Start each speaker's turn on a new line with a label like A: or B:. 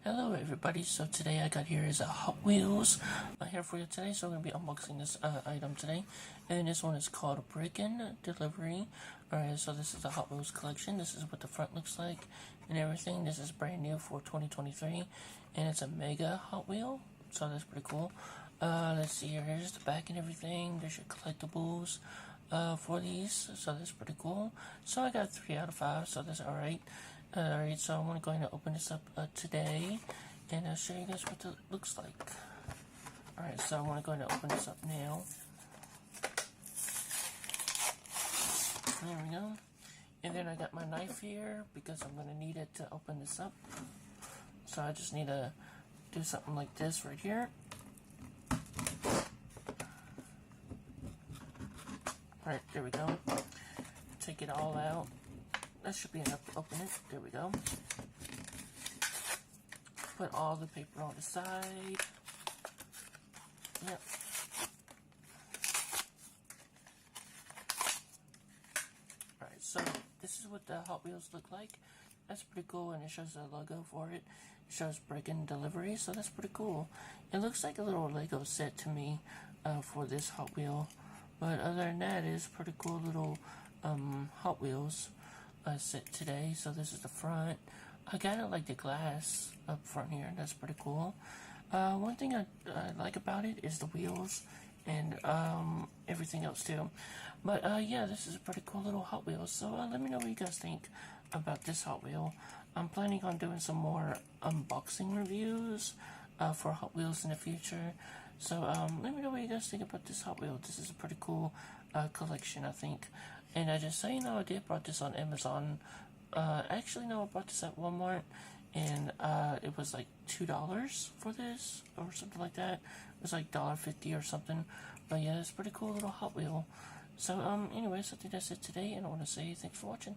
A: Hello everybody, so today I got here is a Hot Wheels here for you today, so I'm going to be unboxing this item today, and this one is called Brickin Delivery. Alright, so this is the Hot Wheels collection. This is what the front looks like and everything. This is brand new for 2023, and it's a mega Hot Wheel, so that's pretty cool. Let's see here, here's the back and everything. There's your collectibles for these, so that's pretty cool. So I got 3 out of 5, so that's alright. Alright, so I'm going to open this up today, and I'll show you guys what it looks like. Alright, so I'm going to open this up now. There we go. And then I got my knife here, because I'm going to need it to open this up. So I just need to do something like this right here. Alright, there we go. Take it all out. That should be enough to open it. There we go. Put all the paper on the side. Yep. Alright, so this is what the Hot Wheels look like. That's pretty cool, and it shows the logo for it. It shows Brickin Delivery, so that's pretty cool. It looks like a little Lego set to me for this Hot Wheel. But other than that, it's pretty cool little Hot Wheels set today. So this is the front. I kind of like the glass up front here. That's pretty cool. One thing I like about it is the wheels and everything else too. But yeah, this is a pretty cool little Hot Wheels. So let me know what you guys think about this Hot Wheel. I'm planning on doing some more unboxing reviews for Hot Wheels in the future. So let me know what you guys think about this Hot Wheel. This is a pretty cool collection, I think. And just so you know, I did bought this on Amazon. Actually, no, I bought this at Walmart, and it was like $2 for this, or something like that. It was like $1.50 or something. But yeah, it's a pretty cool little Hot Wheel. So anyways, I think that's it today, and I want to say thanks for watching.